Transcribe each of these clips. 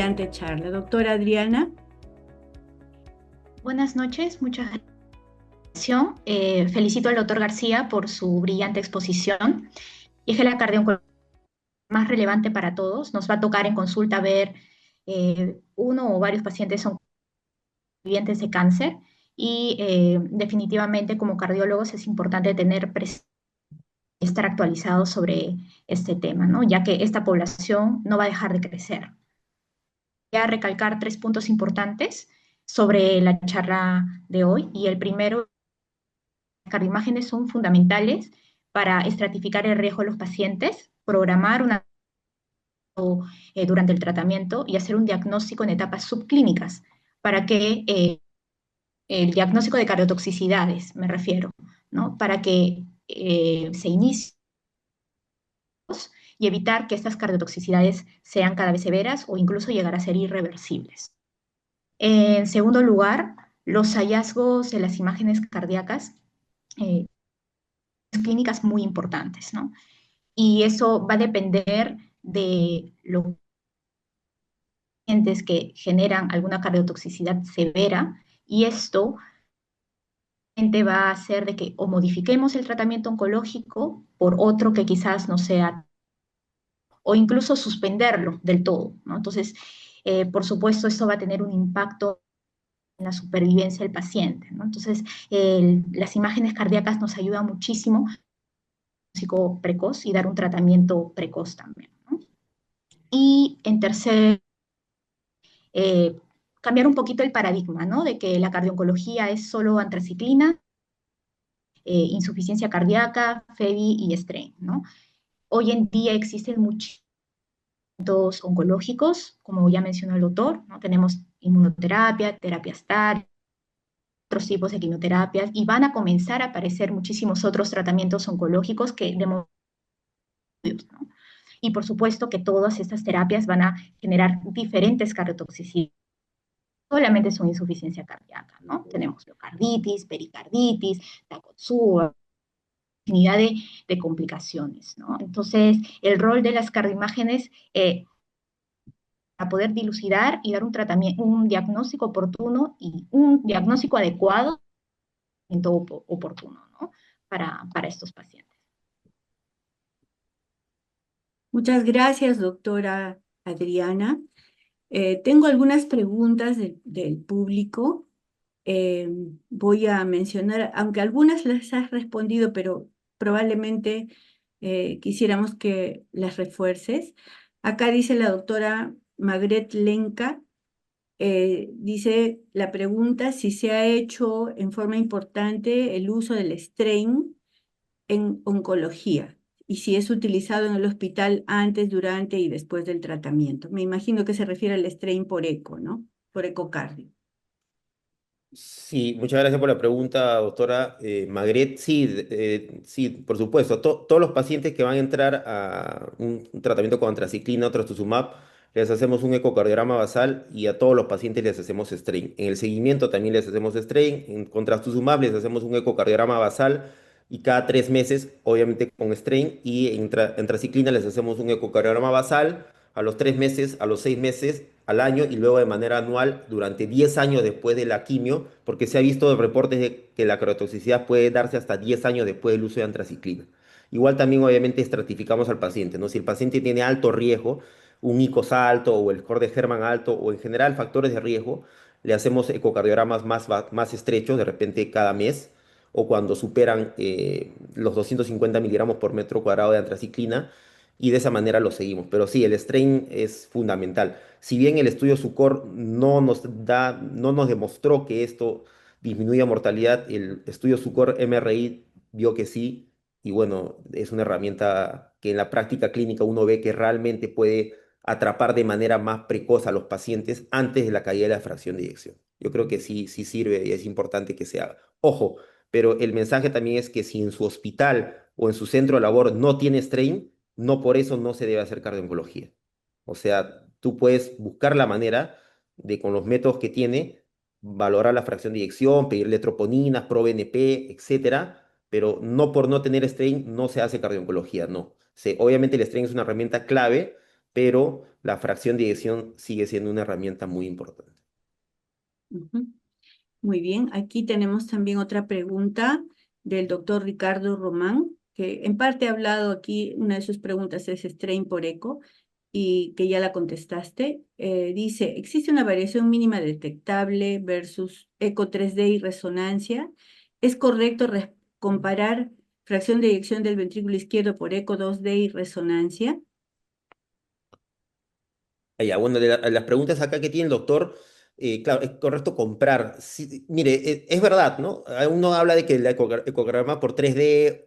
brillante charla. Doctora Adriana. Buenas noches, muchas gracias. Felicito al doctor García por su brillante exposición. Y es que la cardio más relevante para todos. Nos va a tocar en consulta ver uno o varios pacientes son vivientes de cáncer y definitivamente como cardiólogos es importante estar actualizados sobre este tema, ¿no? Ya que esta población no va a dejar de crecer. Voy a recalcar tres puntos importantes sobre la charla de hoy y el primero, las cardioimágenes son fundamentales para estratificar el riesgo de los pacientes, programar durante el tratamiento y hacer un diagnóstico en etapas subclínicas para que el diagnóstico de cardiotoxicidades, me refiero, ¿no? Para que se inicie y evitar que estas cardiotoxicidades sean cada vez severas o incluso llegar a ser irreversibles. En segundo lugar, los hallazgos de las imágenes cardíacas eh, clínicas muy importantes, ¿no? Y eso va a depender de los pacientes que generan alguna cardiotoxicidad severa y esto va a hacer de que o modifiquemos el tratamiento oncológico por otro que quizás no sea, o incluso suspenderlo del todo, ¿no? Entonces, por supuesto, esto va a tener un impacto en la supervivencia del paciente, ¿no? Entonces, las imágenes cardíacas nos ayudan muchísimo diagnóstico precoz y dar un tratamiento precoz también, ¿no? Y en tercer, eh, cambiar un poquito el paradigma, ¿no? De que la cardiología es solo antraciclina, insuficiencia cardíaca, FEBI y strain, ¿no? Hoy en día existen muchos oncológicos, como ya mencionó el doctor, ¿no? Tenemos inmunoterapia, terapia STAR, otros tipos de quimioterapias, y van a comenzar a aparecer muchísimos otros tratamientos oncológicos que de momento, ¿no? Y por supuesto que todas estas terapias van a generar diferentes cardiotoxicidades. Solamente son insuficiencia cardíaca, ¿no? Tenemos miocarditis, pericarditis, Takotsubo, infinidad de complicaciones, ¿no? Entonces, el rol de las cardioimágenes para poder dilucidar y dar un tratamiento, un diagnóstico oportuno y un diagnóstico adecuado, oportuno, ¿no? Para estos pacientes. Muchas gracias, doctora Adriana. Tengo algunas preguntas del público. Eh, Voy a mencionar, aunque algunas las has respondido, pero probablemente quisiéramos que las refuerces. Acá dice la doctora Magret Lenca, dice la pregunta si se ha hecho en forma importante el uso del strain en oncología y si es utilizado en el hospital antes, durante y después del tratamiento. Me imagino que se refiere al strain por eco, ¿no? Por ecocardio. Sí, muchas gracias por la pregunta, doctora Magret. Sí, sí, por supuesto. Todos los pacientes que van a entrar a un tratamiento con antraciclina o trastuzumab, les hacemos un ecocardiograma basal y a todos los pacientes les hacemos strain. En el seguimiento también les hacemos strain. Con trastuzumab les hacemos un ecocardiograma basal y cada 3 meses, obviamente con strain. Y en antraciclina les hacemos un ecocardiograma basal a los 3 meses, a los 6 meses, al año y luego de manera anual durante 10 años después de la quimio, porque se ha visto reportes de que la cardiotoxicidad puede darse hasta 10 años después del uso de antraciclina. Igual también obviamente estratificamos al paciente, ¿no? Si el paciente tiene alto riesgo, un ICOS alto o el score de Herman alto o en general factores de riesgo, le hacemos ecocardiogramas más estrechos, de repente cada mes, o cuando superan los 250 miligramos por metro cuadrado de antraciclina, y de esa manera lo seguimos. Pero sí, el strain es fundamental. Si bien el estudio SUCOR no nos demostró que esto disminuya mortalidad, el estudio SUCOR MRI vio que sí, y bueno, es una herramienta que en la práctica clínica uno ve que realmente puede atrapar de manera más precoz a los pacientes antes de la caída de la fracción de eyección. Yo creo que sí, sí sirve y es importante que se haga. Ojo, pero el mensaje también es que si en su hospital o en su centro de labor no tiene strain, no por eso no se debe hacer cardio-oncología. O sea, tú puedes buscar la manera de, con los métodos que tiene, valorar la fracción de eyección, pedirle troponinas, ProBNP, etcétera, pero no por no tener strain no se hace cardio-oncología, no. Obviamente el strain es una herramienta clave pero la fracción de eyección sigue siendo una herramienta muy importante. Ujú. Muy bien, aquí tenemos también otra pregunta del doctor Ricardo Román, que en parte ha hablado aquí, una de sus preguntas es strain por eco, y que ya la contestaste. Dice, ¿existe una variación mínima detectable versus eco 3D y resonancia? ¿Es correcto comparar fracción de eyección del ventrículo izquierdo por eco 2D y resonancia? Ya, bueno, las preguntas acá que tiene el doctor, claro, es correcto comprar. Sí, mire, es verdad, ¿no? Uno habla de que el ecograma por 3D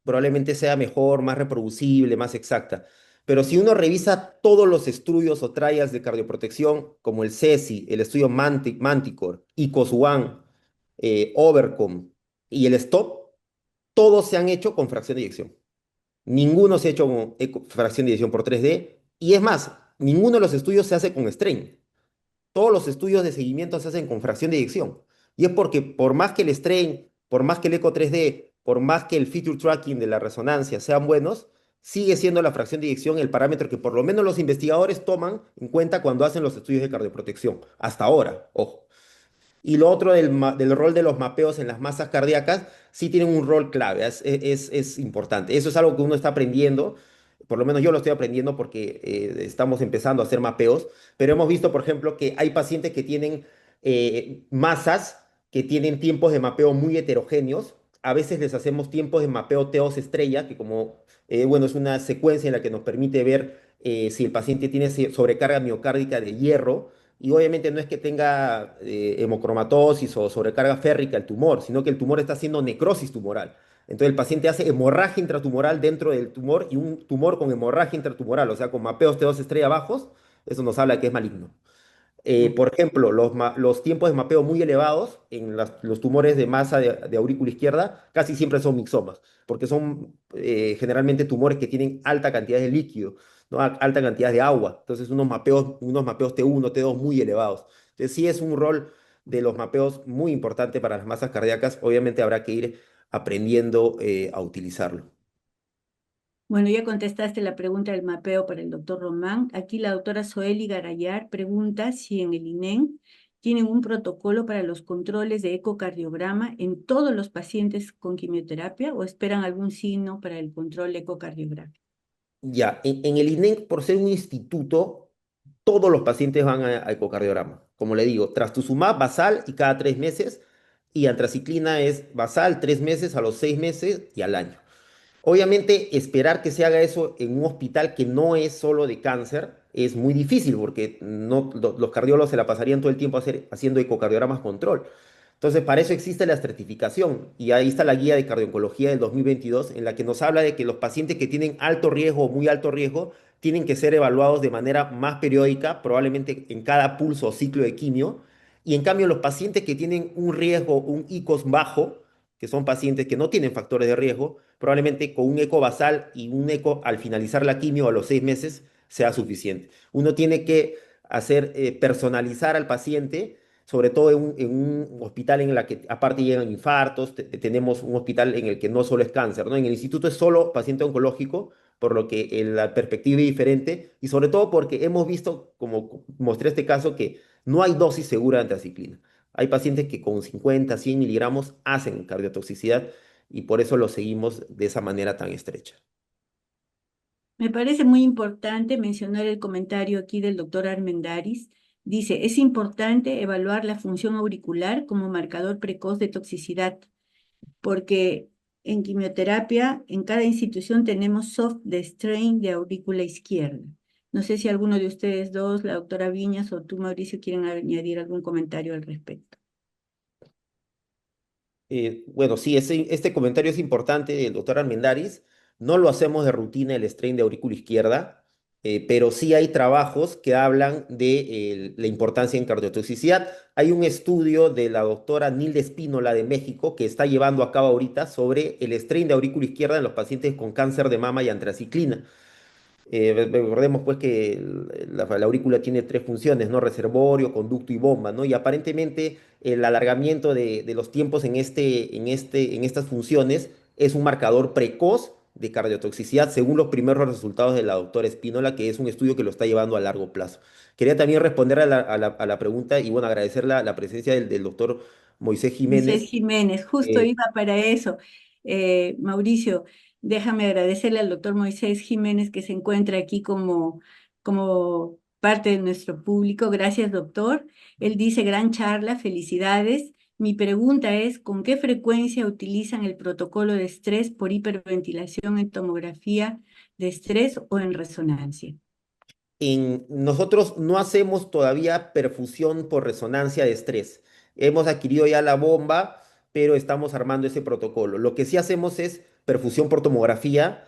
probablemente sea mejor, más reproducible, más exacta. Pero si uno revisa todos los estudios o trials de cardioprotección, como el CESI, el estudio Manticore, ICOS-1, Overcome y el STOP, todos se han hecho con fracción de eyección. Ninguno se ha hecho con fracción de eyección por 3D. Y es más, ninguno de los estudios se hace con strain. Todos los estudios de seguimiento se hacen con fracción de eyección. Y es porque por más que el strain, por más que el eco 3D, por más que el feature tracking de la resonancia sean buenos, sigue siendo la fracción de eyección el parámetro que por lo menos los investigadores toman en cuenta cuando hacen los estudios de cardioprotección. Hasta ahora, ojo. Y lo otro del rol de los mapeos en las masas cardíacas, sí tienen un rol clave, es importante. Eso es algo que uno está aprendiendo, por lo menos yo lo estoy aprendiendo porque estamos empezando a hacer mapeos, pero hemos visto, por ejemplo, que hay pacientes que tienen masas que tienen tiempos de mapeo muy heterogéneos. A veces les hacemos tiempos de mapeo T2 estrella, que como, bueno, es una secuencia en la que nos permite ver si el paciente tiene sobrecarga miocárdica de hierro, y obviamente no es que tenga hemocromatosis o sobrecarga férrica el tumor, sino que el tumor está haciendo necrosis tumoral. Entonces el paciente hace hemorragia intratumoral dentro del tumor y un tumor con hemorragia intratumoral, o sea, con mapeos T2 estrella bajos, eso nos habla que es maligno. Por ejemplo, los tiempos de mapeo muy elevados en los tumores de masa de aurícula izquierda casi siempre son mixomas, porque son generalmente tumores que tienen alta cantidad de líquido, ¿no? Alta cantidad de agua. Entonces, unos mapeos T1, T2 muy elevados. Entonces, sí es un rol de los mapeos muy importante para las masas cardíacas. Obviamente habrá que ir aprendiendo a utilizarlo. Bueno, ya contestaste la pregunta del mapeo para el doctor Román. Aquí la doctora Zoeli Garayar pregunta si en el INEM tienen un protocolo para los controles de ecocardiograma en todos los pacientes con quimioterapia o esperan algún signo para el control ecocardiográfico. Ya, en el INEC, por ser un instituto, todos los pacientes van a ecocardiograma. Como le digo, trastuzumab basal y cada 3 meses, y antraciclina es basal 3 meses, a los 6 meses y al año. Obviamente, esperar que se haga eso en un hospital que no es solo de cáncer es muy difícil porque no, los cardiólogos se la pasarían todo el tiempo haciendo ecocardiogramas control. Entonces, para eso existe la estratificación y ahí está la guía de cardiología del 2022 en la que nos habla de que los pacientes que tienen alto riesgo o muy alto riesgo tienen que ser evaluados de manera más periódica, probablemente en cada pulso o ciclo de quimio. Y en cambio, los pacientes que tienen un riesgo, un ICOS bajo, que son pacientes que no tienen factores de riesgo, probablemente con un eco basal y un eco al finalizar la quimio a los 6 meses sea suficiente. Uno tiene que hacer personalizar al paciente, sobre todo en un hospital en el que aparte llegan infartos, tenemos un hospital en el que no solo es cáncer, ¿no? En el instituto es solo paciente oncológico, por lo que la perspectiva es diferente y sobre todo porque hemos visto, como mostré este caso, que no hay dosis segura de antraciclina. Hay pacientes que con 50, 100 miligramos hacen cardiotoxicidad y por eso lo seguimos de esa manera tan estrecha. Me parece muy importante mencionar el comentario aquí del doctor Armendaris. Dice, es importante evaluar la función auricular como marcador precoz de toxicidad, porque en quimioterapia, en cada institución tenemos soft de strain de aurícula izquierda. No sé si alguno de ustedes dos, la doctora Viñas o tú, Mauricio, quieren añadir algún comentario al respecto. Bueno, sí, este comentario es importante del doctor Armendáriz. No lo hacemos de rutina el strain de aurícula izquierda, pero sí hay trabajos que hablan de la importancia en cardiotoxicidad. Hay un estudio de la doctora Nilde Espínola de México que está llevando a cabo ahorita sobre el strain de aurícula izquierda en los pacientes con cáncer de mama y antraciclina. Recordemos pues que la aurícula tiene tres funciones, ¿no? Reservorio, conducto y bomba, ¿no? Y aparentemente el alargamiento de los tiempos en estas funciones es un marcador precoz de cardiotoxicidad según los primeros resultados de la doctora Espínola, que es un estudio que lo está llevando a largo plazo. Quería también responder a la pregunta y bueno, agradecer la presencia del doctor Moisés Moisés Jiménez. Jiménez, justo eh, iba para eso. Mauricio, déjame agradecerle al doctor Moisés Jiménez que se encuentra aquí como parte de nuestro público. Gracias, doctor. Él dice, gran charla, felicidades. Mi pregunta es, ¿con qué frecuencia utilizan el protocolo de estrés por hiperventilación en tomografía de estrés o en resonancia? Nosotros no hacemos todavía perfusión por resonancia de estrés. Hemos adquirido ya la bomba, pero estamos armando ese protocolo. Lo que sí hacemos es perfusión por tomografía,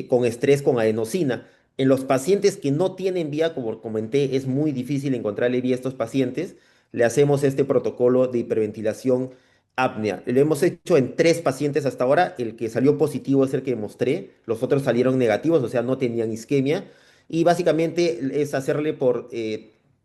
con estrés con adenosina. En los pacientes que no tienen vía, como comenté, es muy difícil encontrarle vía a estos pacientes. Le hacemos este protocolo de hiperventilación apnea. Lo hemos hecho en 3 pacientes hasta ahora. El que salió positivo es el que mostré. Los otros salieron negativos, o sea, no tenían isquemia. Y básicamente es hacerle por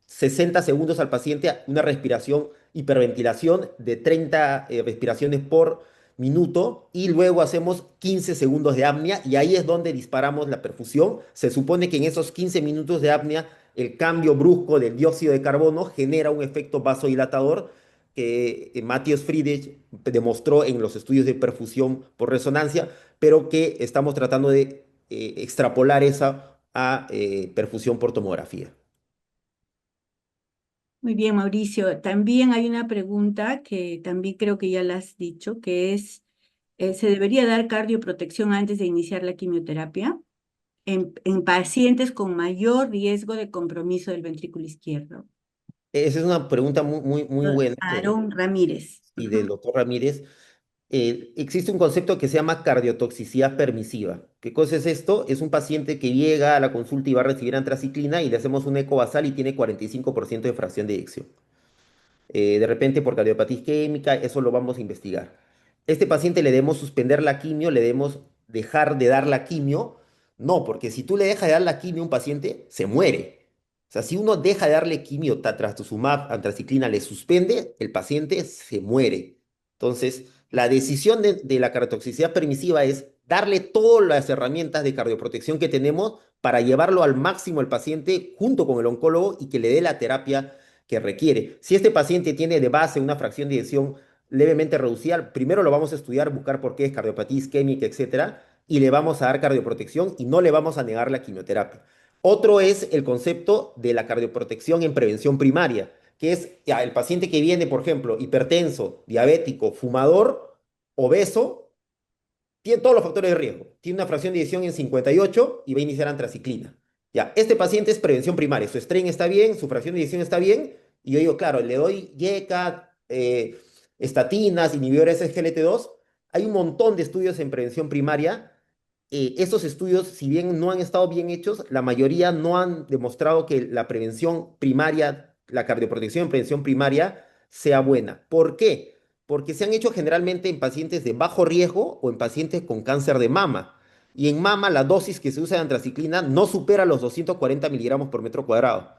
60 segundos al paciente una respiración, hiperventilación de 30 respiraciones por minuto y luego hacemos 15 segundos de apnea y ahí es donde disparamos la perfusión. Se supone que en esos 15 minutos de apnea el cambio brusco del dióxido de carbono genera un efecto vasodilatador que Matthias Friedrich demostró en los estudios de perfusión por resonancia, pero que estamos tratando de extrapolar esa a perfusión por tomografía. Muy bien, Mauricio. También hay una pregunta que también creo que ya la has dicho, que es, ¿se debería dar cardioprotección antes de iniciar la quimioterapia en pacientes con mayor riesgo de compromiso del ventrículo izquierdo? Esa es una pregunta muy, muy, muy buena Aarón Ramírez. y del doctor Ramírez. Existe un concepto que se llama cardiotoxicidad permisiva. ¿Qué cosa es esto? Es un paciente que llega a la consulta y va a recibir antraciclina y le hacemos un eco basal y tiene 45% de fracción de eyección. De repente por cardiopatía isquémica, eso lo vamos a investigar. Este paciente le debemos suspender la quimio, le debemos dejar de dar la quimio. No, porque si tú le dejas de dar la quimio a un paciente, se muere. O sea, si uno deja de darle quimio, trastuzumab, antraciclina, le suspende, el paciente se muere. Entonces, la decisión de la cardiotoxicidad permisiva es darle todas las herramientas de cardioprotección que tenemos para llevarlo al máximo al paciente junto con el oncólogo y que le dé la terapia que requiere. Si este paciente tiene de base una fracción de eyección levemente reducida, primero lo vamos a estudiar, buscar por qué es cardiopatía isquémica, etcétera, y le vamos a dar cardioprotección y no le vamos a negar la quimioterapia. Otro es el concepto de la cardioprotección en prevención primaria, que es ya, el paciente que viene, por ejemplo, hipertenso, diabético, fumador, obeso, tiene todos los factores de riesgo. Tiene una fracción de eyección en 58 y va a iniciar antraciclina. Ya, este paciente es prevención primaria. Su strain está bien, su fracción de eyección está bien. Y yo digo, claro, le doy YECA, estatinas, inhibidores SGLT2. Hay un montón de estudios en prevención primaria. Estos estudios, si bien no han estado bien hechos, la mayoría no han demostrado que la prevención primaria, la cardioprotección en prevención primaria, sea buena. ¿Por qué? Porque se han hecho generalmente en pacientes de bajo riesgo o en pacientes con cáncer de mama. Y en mama la dosis que se usa de antraciclina no supera los 240 miligramos por metro cuadrado.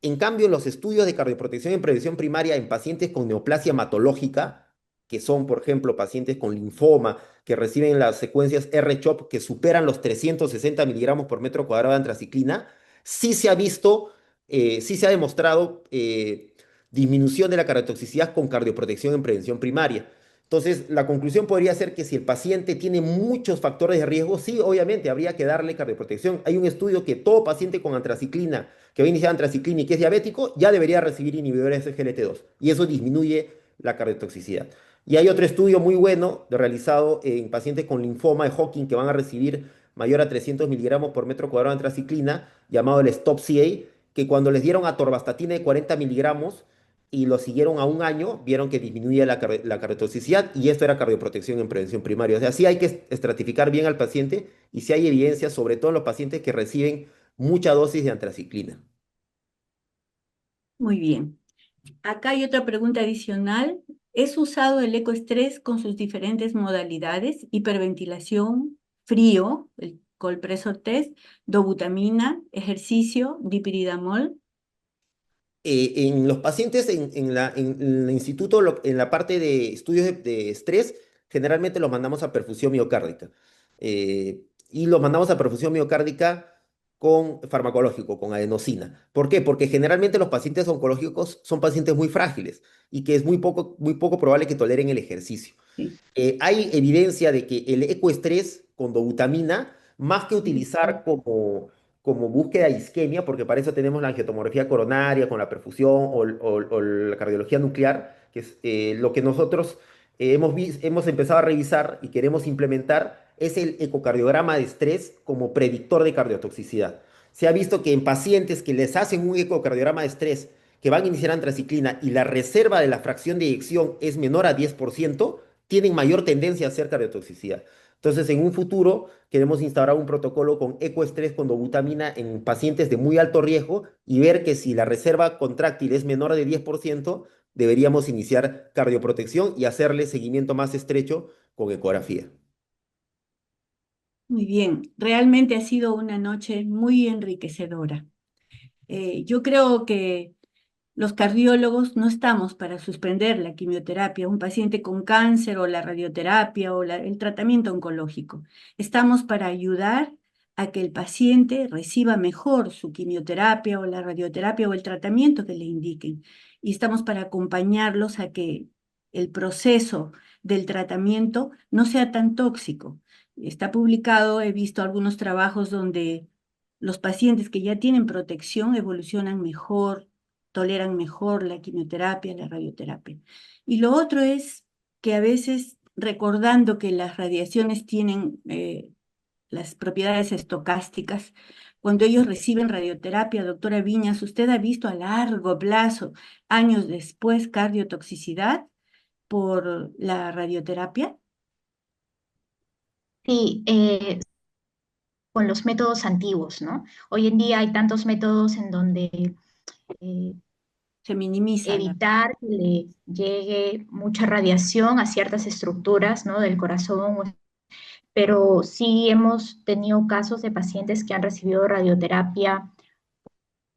En cambio, los estudios de cardioprotección en prevención primaria en pacientes con neoplasia hematológica, que son, por ejemplo, pacientes con linfoma, que reciben las secuencias R-CHOP que superan los 360 miligramos por metro cuadrado de antraciclina, sí se ha visto, sí se ha demostrado disminución de la cardiotoxicidad con cardioprotección en prevención primaria. Entonces, la conclusión podría ser que si el paciente tiene muchos factores de riesgo, sí, obviamente habría que darle cardioprotección. Hay un estudio que todo paciente con antraciclina que va a iniciar antraciclina y que es diabético, ya debería recibir inhibidores de SGLT2 y eso disminuye la cardiotoxicidad. Y hay otro estudio muy bueno realizado en pacientes con linfoma de Hodgkin que van a recibir mayor a 300 miligramos por metro cuadrado de antraciclina, llamado el STOP-CA, que cuando les dieron atorvastatina de 40 miligramos y lo siguieron a un año, vieron que disminuía la cardiotoxicidad y esto era cardioprotección en prevención primaria. O sea, sí hay que estratificar bien al paciente y sí hay evidencia, sobre todo en los pacientes que reciben mucha dosis de antraciclina. Muy bien. Acá hay otra pregunta adicional. ¿Es usado el ecoestrés con sus diferentes modalidades? Hiperventilación, frío, el Colpresor test, dobutamina, ejercicio, dipiridamol. En los pacientes en el instituto, en la parte de estudios de estrés, generalmente los mandamos a perfusión miocárdica. y los mandamos a perfusión miocárdica con farmacológico, con adenosina. ¿Por qué? Porque generalmente los pacientes oncológicos son pacientes muy frágiles y que es muy poco probable que toleren el ejercicio. Sí. Hay evidencia de que el ecoestrés con dobutamina, más que Ujú. utilizar como búsqueda de isquemia, porque para eso tenemos la angiotomografía coronaria con la perfusión o la cardiología nuclear, que es lo que nosotros hemos empezado a revisar y queremos implementar, es el ecocardiograma de estrés como predictor de cardiotoxicidad. Se ha visto que en pacientes que les hacen un ecocardiograma de estrés, que van a iniciar antraciclina y la reserva de la fracción de eyección es menor a 10%, tienen mayor tendencia a hacer cardiotoxicidad. Entonces, en un futuro queremos instaurar un protocolo con ecoestrés con dobutamina en pacientes de muy alto riesgo y ver que si la reserva contráctil es menor de 10%, deberíamos iniciar cardioprotección y hacerle seguimiento más estrecho con ecografía. Muy bien, realmente ha sido una noche muy enriquecedora. Yo creo que los cardiólogos no estamos para suspender la quimioterapia, un paciente con cáncer o la radioterapia o el tratamiento oncológico. Estamos para ayudar a que el paciente reciba mejor su quimioterapia o la radioterapia o el tratamiento que le indiquen. Y estamos para acompañarlos a que el proceso del tratamiento no sea tan tóxico. Está publicado, he visto algunos trabajos donde los pacientes que ya tienen protección evolucionan mejor, toleran mejor la quimioterapia, la radioterapia. Y lo otro es que a veces, recordando que las radiaciones tienen las propiedades estocásticas, cuando ellos reciben radioterapia, doctora Viñas, ¿usted ha visto a largo plazo, años después, cardiotoxicidad por la radioterapia? Sí, con los métodos antiguos, ¿no? Hoy en día hay tantos métodos en donde eh, Se minimiza la... evitar que le llegue mucha radiación a ciertas estructuras, ¿no? Del corazón, pero sí hemos tenido casos de pacientes que han recibido radioterapia,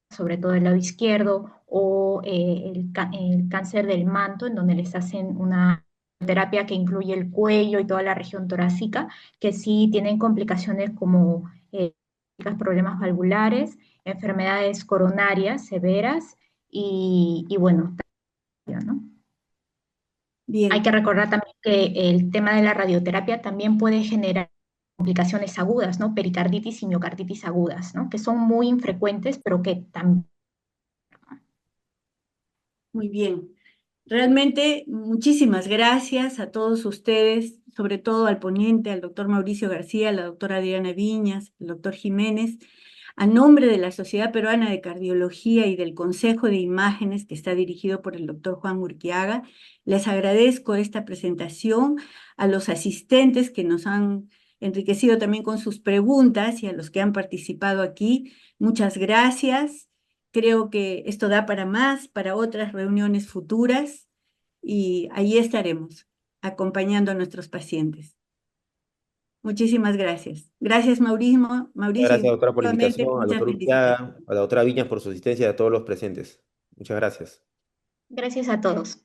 sobre todo el lado izquierdo, o el cáncer del manto, en donde les hacen una terapia que incluye el cuello y toda la región torácica, que sí tienen complicaciones como problemas valvulares, enfermedades coronarias severas y bueno, ¿no? Hay Bien. que recordar también que el tema de la radioterapia también puede generar complicaciones agudas, ¿no? Pericarditis y miocarditis agudas, ¿no? Que son muy infrecuentes, pero que también... Muy bien. Realmente muchísimas gracias a todos ustedes, sobre todo al ponente, al doctor Mauricio García, a la doctora Adriana Viñas, al doctor Jiménez, a nombre de la Sociedad Peruana de Cardiología y del Consejo de Imágenes, que está dirigido por el doctor Juan Urquiaga. Les agradezco esta presentación, a los asistentes que nos han enriquecido también con sus preguntas y a los que han participado aquí. Muchas gracias. Creo que esto da para más, para otras reuniones futuras y allí estaremos acompañando a nuestros pacientes. Muchísimas gracias. Gracias, Mauricio. Muchas Mauricio, gracias, y doctora, por la nuevamente invitación, al muchas doctor felicitaciones. Urquiaga, a la doctora Viñas por su asistencia y a todos los presentes. Muchas gracias. Gracias a todos.